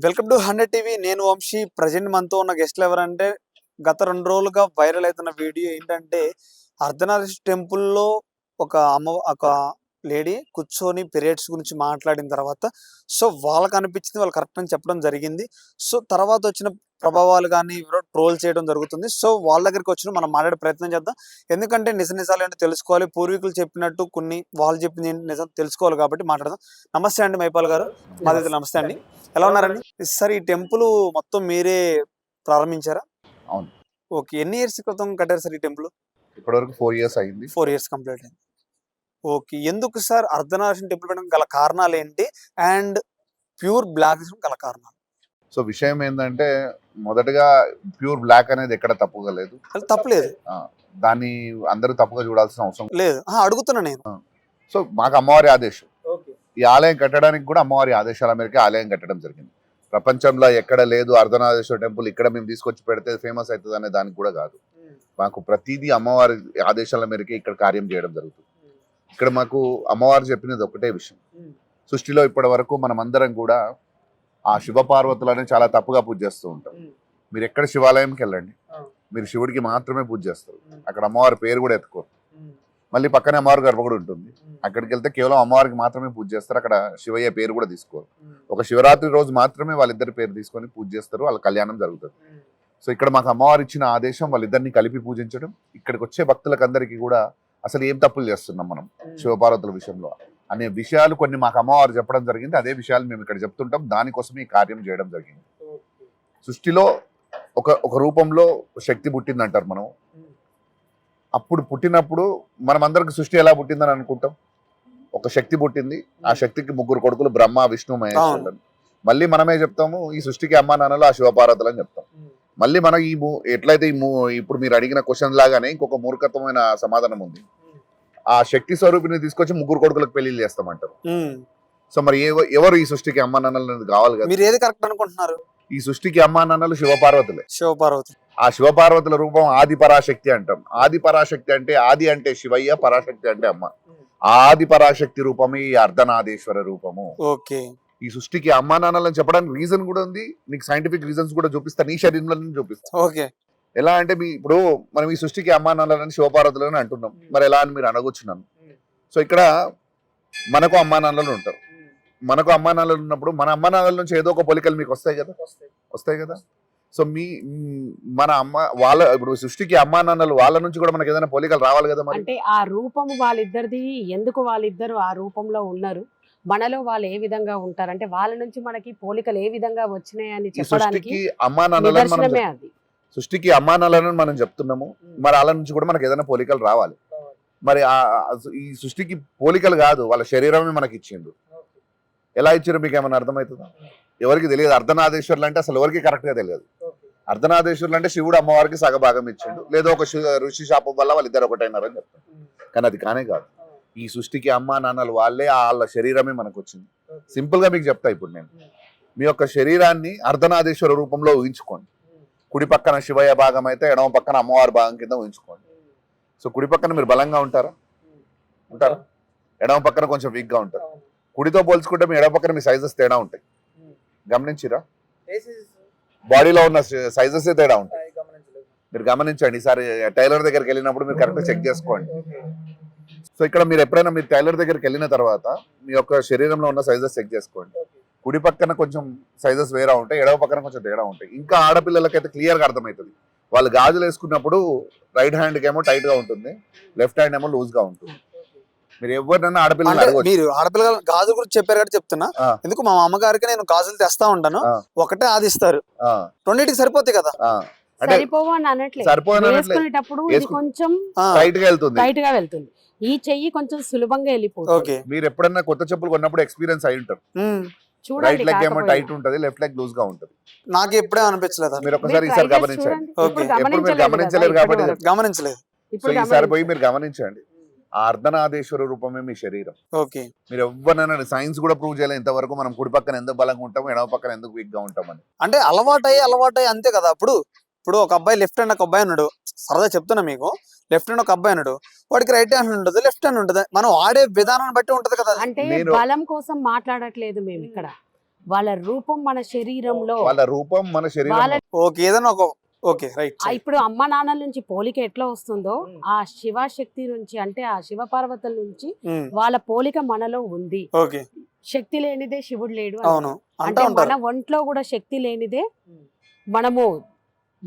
Welcome to 100 TV. నేను Vamsi. Present మనతో ఉన్న గెస్ట్లు ఎవరంటే గత 2 రోజులుగా వైరల్ అవుతున్న వీడియో ఏంటంటే అర్ధనారీశ్వర టెంపుల్లో ఒక లేడీ కూర్చొని పీరియడ్స్ గురించి మాట్లాడిన తర్వాత సో వాళ్ళకి అనిపించింది వాళ్ళు కరెక్ట్ అని చెప్పడం జరిగింది. సో తర్వాత వచ్చిన ప్రభావాలు కానీ ట్రోల్ చేయడం జరుగుతుంది. సో వాళ్ళ దగ్గరికి వచ్చి మనం మాట్లాడే ప్రయత్నం చేద్దాం. ఎందుకంటే నిజాలు ఏంటో తెలుసుకోవాలి. పూర్వీకులు చెప్పినట్టు కొన్ని వాళ్ళు చెప్పింది నిజం తెలుసుకోవాలి కాబట్టి మాట్లాడదాం. నమస్తే అండి మైపాల్ గారు. మాది నమస్తే అండి. ఎలా ఉన్నారండి? సార్ ఈ టెంపుల్ మొత్తం మీరే ప్రారంభించారా? అవును. ఓకే. ఎన్ని ఇయర్స్ క్రితం కట్టారు సార్ ఈ టెంపుల్? ఇప్పటివరకు 4 ఇయర్స్ అయింది. 4 ఇయర్స్ కంప్లీట్ అయింది. ఓకే. ఎందుకు సార్ అర్ధనారీశ్వర టెంపుల్ పెట్టడం గల కారణాలు ఏంటి? అండ్ ప్యూర్ బ్లాక్ గల కారణాలు? సో విషయం ఏంటంటే మొదటగా ప్యూర్ బ్లాక్ అనేది ఎక్కడ తప్పుగా లేదు. తప్పలేదు. దాన్ని అందరూ తప్పుగా చూడాల్సిన అవసరం లేదు. అడుగుతున్నా నేను. సో మాకు అమ్మవారి ఆదేశం. ఈ ఆలయం కట్టడానికి కూడా అమ్మవారి ఆదేశాల మేరకు ఆలయం కట్టడం జరిగింది. ప్రపంచంలో ఎక్కడ లేదు అర్ధనారీశ్వర టెంపుల్ ఇక్కడ మేము తీసుకొచ్చి పెడితే ఫేమస్ అవుతుంది అనే దానికి కూడా కాదు. మాకు ప్రతిదీ అమ్మవారి ఆదేశాల మేరకు ఇక్కడ కార్యం చేయడం జరుగుతుంది. ఇక్కడ మాకు అమ్మవారు చెప్పినది ఒకటే విషయం. సృష్టిలో ఇప్పటి వరకు మనం అందరం కూడా ఆ శివపార్వతులని చాలా తప్పుగా పూజ చేస్తూ ఉంటాం. మీరు ఎక్కడ శివాలయంకి వెళ్ళండి, మీరు శివుడికి మాత్రమే పూజ చేస్తారు. అక్కడ అమ్మవారి పేరు కూడా ఎత్తుకోరు. మళ్ళీ పక్కనే అమ్మవారి గర్భగుడి ఉంటుంది. అక్కడికి వెళ్తే కేవలం అమ్మవారికి మాత్రమే పూజ చేస్తారు. అక్కడ శివయ్య పేరు కూడా తీసుకోరు. ఒక శివరాత్రి రోజు మాత్రమే వాళ్ళిద్దరి పేరు తీసుకొని పూజ చేస్తారు. వాళ్ళ కళ్యాణం జరుగుతుంది. సో ఇక్కడ మాకు అమ్మవారు ఇచ్చిన ఆదేశం వాళ్ళిద్దరిని కలిపి పూజించడం. ఇక్కడికి వచ్చే భక్తులకు అందరికీ కూడా అసలు ఏం తప్పులు చేస్తున్నాం మనం శివపార్వతుల విషయంలో అనే విషయాలు కొన్ని మాకు అమ్మవారు చెప్పడం జరిగింది. అదే విషయాలు మేము ఇక్కడ చెప్తుంటాం. దానికోసం ఈ కార్యం చేయడం జరిగింది. సృష్టిలో ఒక రూపంలో శక్తి పుట్టిందంటారు మనం. అప్పుడు పుట్టినప్పుడు మనం అందరికి సృష్టి ఎలా పుట్టిందని అనుకుంటాం. ఒక శక్తి పుట్టింది. ఆ శక్తికి 3 కొడుకులు బ్రహ్మ విష్ణు మహేశ్వరులు. మళ్ళీ మనమే చెప్తాము ఈ సృష్టికి అమ్మా నాన్నలు ఆ శివపార్వతులు అని చెప్తాం. మళ్ళీ మనం ఎట్లయితే ఇప్పుడు మీరు అడిగిన క్వశ్చన్ లాగానే ఇంకొక మూర్ఖత్వమైన సమాధానం ఉంది. ఆ శక్తి స్వరూపిని తీసుకొచ్చి 3 కొడుకులకు పెళ్లిళ్ళు చేస్తామంటారు. సో మరి ఎవరు ఈ సృష్టికి అమ్మా నాన్నలు కావాలి కదా? మీరు ఏది కరెక్ట్ అనుకుంటున్నారు? ఈ సృష్టికి అమ్మా నాన్నలు శివపార్వతులే. శివపార్వతులు. ఆ శివపార్వతుల రూపం ఆది పరాశక్తి అంటాం. ఆది పరాశక్తి అంటే ఆది అంటే శివయ్య, పరాశక్తి అంటే అమ్మ. ఆది పరాశక్తి రూపమే ఈ అర్ధనారీశ్వర రూపము. ఓకే. ఈ సృష్టికి అమ్మా నాన్నలని చెప్పడానికి రీజన్ కూడా ఉంది. నీకు సైంటిఫిక్ రీజన్స్ కూడా చూపిస్తా, నీ శరీరంలో చూపిస్తా. ఓకే. ఎలా అంటే ఇప్పుడు మనం ఈ సృష్టికి అమ్మా నాన్నలని శివపార్వతులని అంటున్నాం. మరి ఎలా అని మీరు అనగొచ్చున్నాను. సో ఇక్కడ మనకు అమ్మా నాన్నలు ఉంటారు. మనకు అమ్మా నాన్నలు ఉన్నప్పుడు మన అమ్మా నాన్నల నుంచి ఏదో ఒక పోలికలు మీకు వస్తాయి కదా. సో మన అమ్మ వాళ్ళ ఇప్పుడు సృష్టికి అమ్మా నాన్నలు వాళ్ళ నుంచి కూడా మనకి ఏదైనా పోలికలు రావాలి కదా. మరి అంటే ఆ రూపం వాళ్ళిద్దరిది ఎందుకు వాళ్ళిద్దరు ఆ రూపంలో ఉన్నారు, మనలో వాళ్ళు ఏ విధంగా ఉంటారు, అంటే వాళ్ళ నుంచి మనకి పోలికలు ఏ విధంగా వచ్చినాయని చెప్పడానికి అమ్మా నాన్నలని అది. సృష్టికి అమ్మా నాన్నలను మనం చెప్తున్నాము. మరి వాళ్ళ నుంచి కూడా మనకి ఏదైనా పోలికలు రావాలి. మరి ఈ సృష్టికి పోలికలు కాదు, వాళ్ళ శరీరమే మనకి ఇచ్చిండు. ఎలా ఇచ్చారో మీకు ఏమైనా అర్థమవుతుందా? ఎవరికి తెలియదు. అర్ధనారీశ్వరులు అంటే అసలు ఎవరికి కరెక్ట్ గా తెలియదు. అర్ధనారీశ్వరులు అంటే శివుడు అమ్మవారికి సగభాగం ఇచ్చిండు, లేదో ఒక ఋషి శాపం వల్ల వాళ్ళిద్దరు ఒకటైనారని చెప్తారు. కానీ అది కానే కాదు. ఈ సృష్టికి అమ్మా నాన్నలు వాళ్ళే, వాళ్ళ శరీరమే మనకు వచ్చింది. సింపుల్ గా మీకు చెప్తా. ఇప్పుడు నేను మీ యొక్క శరీరాన్ని అర్ధనారీశ్వర రూపంలో ఊహించుకోండి. కుడి పక్కన శివయ్య భాగం అయితే ఎడమ పక్కన అమ్మవారి భాగం కింద ఊహించుకోండి. సో కుడి పక్కన మీరు బలంగా ఉంటారా? ఎడమ పక్కన కొంచెం వీక్ గా ఉంటారు. కుడితో పోల్చుకుంటే మీ ఎడమ పక్కన మీ సైజెస్ తేడా ఉంటాయి. గమనించిరా? బాడీలో ఉన్న సైజెస్ తేడా ఉంటాయి. మీరు గమనించండి. ఈసారి టైలర్ దగ్గరికి వెళ్ళినప్పుడు మీరు కరెక్ట్ చెక్ చేసుకోండి. సో ఇక్కడ మీరు ఎప్పుడైనా మీరు టైలర్ దగ్గరికి వెళ్ళిన తర్వాత మీ యొక్క శరీరంలో ఉన్న సైజెస్ చెక్ చేసుకోండి. కుడి పక్కన కొంచెం సైజెస్ వేరే ఉంటాయి, ఎడవ పక్కన కొంచెం తేడా ఉంటాయి. ఇంకా ఆడపిల్లలకైతే క్లియర్గా అర్థమవుతుంది. వాళ్ళు గాజులు వేసుకున్నప్పుడు రైట్ హ్యాండ్కి ఏమో టైట్ గా ఉంటుంది, లెఫ్ట్ హ్యాండ్ ఏమో లూజ్ గా ఉంటుంది. మీరు ఎవరినైనా మీరు ఆడపిల్ల గాజుల గురించి చెప్పారు కాబట్టి చెప్తున్నా. ఎందుకు మా అమ్మగారికి నేను గాజులు తెస్తా ఉంటాను, ఒకటే ఆదిస్తారు, రెండింటికి సరిపోతాయి కదా. ఈ చెయ్యి కొంచెం సులభంగా వెళ్ళిపోతుంది. మీరు ఎప్పుడన్నా కొత్త చెప్పులు కొన్నప్పుడు ఎక్స్పీరియన్స్ అయి ఉంటారు. రైట్ లెగ్ ఏమో టైట్ ఉంటది, లెఫ్ట్ లెగ్ లూజ్ గా ఉంటది. నాకు ఎప్పుడే అనిపించలేదు. మీరు ఒకసారి ఈసారి గమనించండి. ఎప్పుడు మీరు గమనించలేరు కాబట్టి గమనించలేదు. ఈసారి పోయి మీరు గమనించండి. ఆ అర్ధనారీశ్వర రూపమే మీ శరీరం. ఓకే. మీరు ఎవరినైనా సైన్స్ కూడా ప్రూవ్ చేయలేదు ఇంతవరకు మనం కుడి పక్కన ఎందుకు బలంగా ఉంటాము, ఎడమ పక్కన ఎందుకు వీక్ గా ఉంటామని. అంటే అలవాటయ్యి అంతే కదా. ఇప్పుడు ఒక అబ్బాయి లెఫ్ట్ హ్యాండ్ ఒక అబ్బాయి ఉన్నాడు, సరదా చెప్తున్నా మీకు. లెఫ్ట్ హ్యాండ్ ఒక అబ్బాయి ఉన్నాడు, వాడికి రైట్ హ్యాండ్ ఉంటుంది, లెఫ్ట్ హ్యాండ్ ఉంటుంది. మనం ఆడే విధానాన్ని బట్టి ఉంటది కదా. అంటే బలం కోసం మాట్లాడట్లేదు మేము ఇక్కడ. వాళ్ళ రూపం మన శరీరంలో వాళ్ళ రూపం మన శరీరం వాళ్ళ ఓకే ఏదైనా ఒక ఓకే రైట్ ఇప్పుడు అమ్మ నాన్నల నుంచి పోలిక ఎట్లా వస్తుందో ఆ శివశక్తి నుంచి అంటే ఆ శివ పార్వతుల నుంచి వాళ్ళ పోలిక మనలో ఉంది. ఓకే శక్తి లేనిదే శివుడు లేడు అని. అవును అంటా అంటే మన ఉంటారు. ఒంట్లో కూడా శక్తి లేనిదే మనము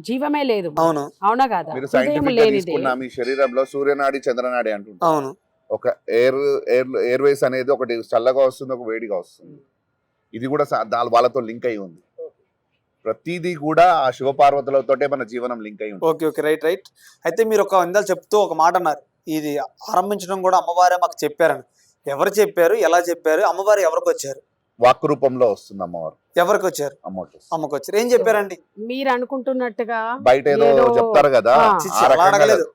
జీవమే లేదు. అవును అవునా కాదా? మీరు హృదయం సైంటిఫిక్ గా లేనిదే. తీసుకున్న మీ శరీరంలో సూర్యనాడి చంద్రనాడి అంటుంటారు. అవును ఒక ఎయిర్ వేస్ అనేది ఒకటి చల్లగా వస్తుంది, ఒక వేడిగా వస్తుంది. ఇది కూడా వాళ్ళతో లింక్ అయి ఉంది. ప్రతిదీ కూడా ఆ శివపార్వతులతోటే మన జీవనం లింక్ అయి ఉంది. Okay okay right right. అయితే మీరు ఒక ఇందాక చెప్తూ ఒక మాట అన్నారు, ఇది ఆరంభించడం కూడా అమ్మవారే మాకు చెప్పారని. ఎవరు చెప్పారు, ఎలా చెప్పారు, అమ్మవారు ఎవరికి వచ్చారు? వాక్ రూపంలో వస్తుంది అమ్మవారు. ఎవరికి వచ్చారు? అమ్మవారు అమ్మకి వచ్చారు. ఏం చెప్పారండి? మీరు అనుకుంటున్నట్టుగా బయట ఏదో చెప్తారు కదా, చిచ్చి, ఆ అలా రకంగా అడగలేదు.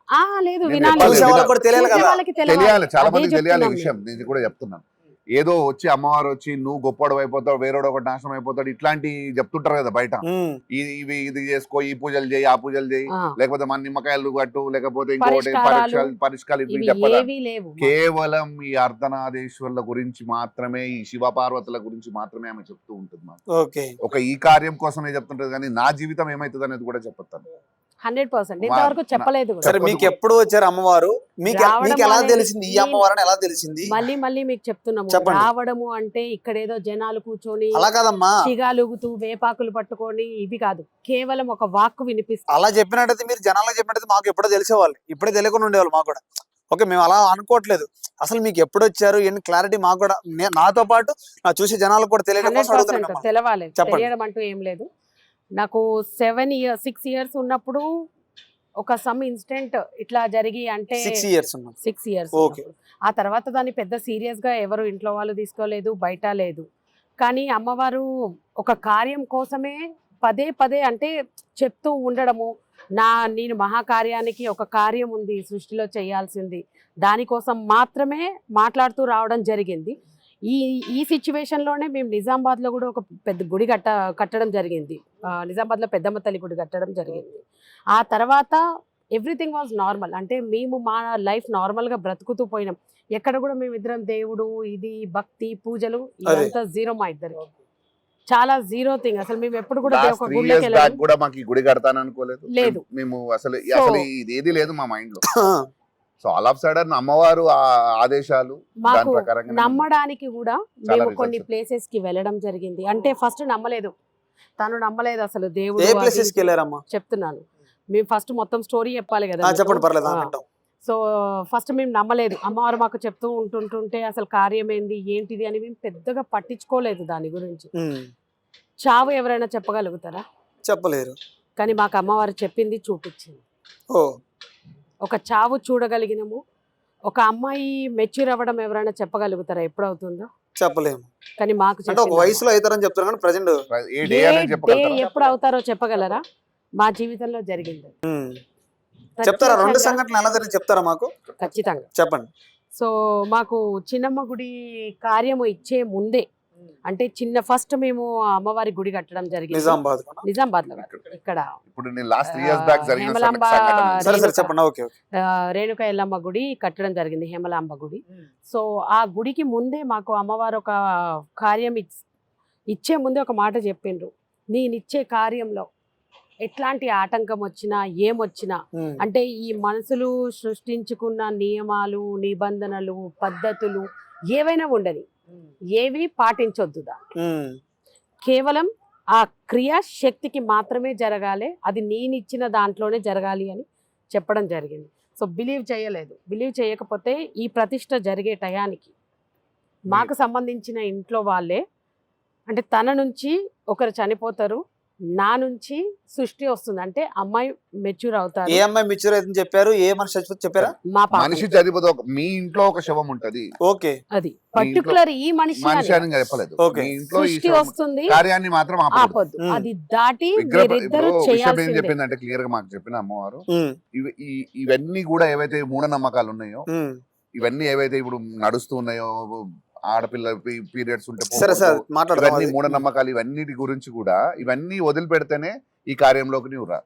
లేదు, నేను వినాలి. చెప్పాలి, చూసే వాళ్ళకి కూడా తెలియాలి చూసే కదా. వాళ్ళకి తెలియాలి, చాలా అదే మందికి తెలియాలి ఈ చెప్తున్నాం విషయం. నేను కూడా చెప్తున్నాను. ఏదో వచ్చి అమ్మవారు వచ్చి నువ్వు గొప్పడు అయిపోతావు, వేరేడు ఒకటి నాశనం అయిపోతాడు, ఇట్లాంటి చెప్తుంటారు కదా బయట. ఇది చేసుకో, ఈ పూజలు చేయి, ఆ పూజలు చేయి, ఆ, లేకపోతే మన నిమ్మకాయలు కట్టు, లేకపోతే ఇంకోటి పరిష్కారాలు ఇవి ఇవి చెప్పాలి. ఏవీ లేవు. కేవలం ఈ అర్ధనాదేశ్వర్ల గురించి మాత్రమే, ఈ శివ పార్వతుల గురించి మాత్రమే ఆమె చెప్తూ ఉంటుంది. ఓకే ఒక ఈ కార్యం కోసమే చెప్తుంటది, కానీ నా జీవితం ఏమైతుంది అనేది కూడా చెప్పొస్తాను. 100% ఇంతవరకు చెప్పలేదు కూడా. సరే, మీకు ఎప్పుడు వచ్చారు అమ్మవారు? మీకు ఎలా తెలిసింది ఈ అమ్మవారిని? ఎలా తెలిసింది? మళ్ళీ మీకు చెప్తున్నాము, చెప్పండి. రావడము అంటే ఇక్కడ ఏదో జనాలు కూర్చొని అలా కాదమ్మా, చిగాలుగుతూ వేపాకులు పట్టుకొని ఇవి కాదు, కేవలం ఒక వాక్కు వినిపిస్తుంది. అలా చెప్పినట్టయితే మీరు జనాలకు చెప్పినట్టయితే మాకు ఎప్పుడో తెలిసేవాళ్ళు, ఇప్పుడే తెలియకుండా ఉండేవాళ్ళు మాకు కూడా. ఓకే, మేము అలా అనుకోవట్లేదు. అసలు మీకు ఎప్పుడు వచ్చారు ఎన్ని క్లారిటీ మాకు కూడా, నాతో పాటు నా చూసే జనాలకు కూడా తెలియడం కోసం 100% అడుగుతున్నాను. తెలవాలి. చెప్పండి. తెలియడం అంటూ ఏం లేదు. నాకు 6 ఇయర్స్ ఉన్నప్పుడు ఒక సమ్ ఇన్సిడెంట్ ఇట్లా జరిగి, అంటే 6 ఇయర్స్ ఉన్నాం. 6 ఇయర్స్ ఓకే. ఆ తర్వాత దాన్ని పెద్ద సీరియస్ గా ఎవరు ఇంట్లో వాళ్ళు తీసుకోలేదు, బయట లేదు. కానీ అమ్మవారు ఒక కార్యం కోసమే పదే పదే అంటే చెప్తూ ఉండడము, నేను మహాకార్యానికి ఒక కార్యం ఉంది సృష్టిలో చేయాల్సింది, దానికోసం మాత్రమే మాట్లాడుతూ రావడం జరిగింది. ఈ సిచ్యువేషన్లోనే మేము నిజామాబాద్లో కూడా ఒక పెద్ద గుడి కట్టడం జరిగింది. నిజామాబాద్లో పెద్దమ్మ తల్లి గుడి కట్టడం జరిగింది. ఆ తర్వాత ఎవ్రీథింగ్ వాజ్ నార్మల్. అంటే మేము మా లైఫ్ నార్మల్గా బ్రతుకుతూ పోయినాం. ఎక్కడ కూడా మేము ఇద్దరం దేవుడు, ఇది భక్తి, పూజలు ఇదంతా జీరో. మా ఇద్దరికి చాలా జీరో థింగ్. అసలు మేము ఎప్పుడు కూడా ఒక గుడిలోకి వెళ్ళాము కూడా మాకు ఈ గుడి కడతాను అనుకోలేదు. లేదు. మేము అసలు ఇది ఏది లేదు మా మైండ్ లో. సో ఆల్ ఆఫ్ సడన్ అమ్మవారు ఆ ఆదేశాలు మాకు నమ్మడానికి కూడా మేము కొన్ని results. ప్లేసెస్ కి వెళ్ళడం జరిగింది. అంటే ఫస్ట్ నమ్మలేదు, తను నమ్మలేదు అసలు దేవుడు. ఏ ప్లేసెస్ కి వెళ్ళారమ్మా? చెప్తున్నాను, మేము ఫస్ట్ మొత్తం స్టోరీ చెప్పాలి కదా. చెప్పండి, పర్లేదు. సో ఫస్ట్ మేము నమ్మలేదు. అమ్మవారు మాకు చెప్తూ ఉంటుంటే అసలు కార్యం ఏంటిది అని మేము పెద్దగా పట్టించుకోలేదు దాని గురించి. చావు ఎవరైనా చెప్పగలుగుతారా? చెప్పలేరు. కానీ మాకు అమ్మవారు చెప్పింది, చూపించింది. ఒక చావు చూడగలిగినము. ఒక అమ్మాయి మెచ్యూర్ అవ్వడం ఎవరైనా చెప్పగలుగుతారా? ఎప్పుడు అవుతుందో చెప్పలేము. కానీ మాకు ఒక వయసులో అవుతారని చెప్తారు, కానీ ప్రెజెంట్ ఎప్పుడు అవుతారో చెప్పగలరా? మా జీవితంలో జరిగింది. చెప్తారా? 2 సంఘటనలు ఎలా జరిగింది చెప్తారా మాకు? ఖచ్చితంగా చెప్పండి. సో మాకు చిన్నమ్మ గుడి కార్యము ఇచ్చే ముందే, అంటే ఫస్ట్ మేము అమ్మవారి గుడి కట్టడం జరిగింది నిజామాబాద్ లో. ఇక్కడ ఇప్పుడు నేను లాస్ట్ 3 ఇయర్స్ బ్యాక్ జరిగిన హేమలాంబ సంఘటన. రేణుక ఎల్లమ్మ గుడి కట్టడం జరిగింది, హేమలాంబ గుడి. సో ఆ గుడికి ముందే మాకు అమ్మవారు ఒక కార్యం ఇచ్చే ముందే ఒక మాట చెప్పిండ్రు, నేనిచ్చే కార్యంలో ఎట్లాంటి ఆటంకం వచ్చినా ఏమొచ్చినా, అంటే ఈ మనుషులు సృష్టించుకున్న నియమాలు, నిబంధనలు, పద్ధతులు ఏవైనా ఉండని, ఏవి పాటించొద్దు. కేవలం ఆ క్రియా శక్తికి మాత్రమే జరగాలి, అది నేనిచ్చిన దాంట్లోనే జరగాలి అని చెప్పడం జరిగింది. సో బిలీవ్ చేయకపోతే ఈ ప్రతిష్ట జరిగే టయానికి మాకు సంబంధించిన ఇంట్లో వాళ్ళే, అంటే తన నుంచి ఒకరు చనిపోతారు, నా నుంచి సృష్టి వస్తుంది. అంటే అమ్మాయి మెచ్యూర్ అవుతారు. ఏ అమ్మాయి మెచ్యూర్ అవుతుంది చెప్పారు? ఏ మనిషి చచ్చిపోతే చెప్పారా? మా మనిషి చనిపోతే మీ ఇంట్లో ఒక శవం ఉంటది. ఓకే, అది పర్టికులర్ ఈ మనిషి అని చెప్పలేదు. సృష్టి వస్తుంది, కార్యాన్ని మాత్రం ఆపొద్దు. అది దాటి మీరిద్దరూ చేయాల్సిందే. చెప్పిందంటే క్లియర్ గా మాకు చెప్పిన అమ్మవారు, ఇవన్నీ కూడా ఏవైతే మూఢనమ్మకాలు ఉన్నాయో, ఇవన్నీ ఏవైతే ఇప్పుడు నడుస్తూ ఉన్నాయో, ఆడపిల్ల పీరియడ్స్ ఉంటే ఇవన్నీ మూఢనమ్మకాలు, ఇవన్నిటి గురించి కూడా ఇవన్నీ వదిలిపెడితేనే ఈ కార్యంలోకి నువ్వు రా,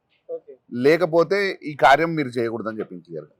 లేకపోతే ఈ కార్యం మీరు చేయకూడదని చెప్పింది క్లియర్ గా.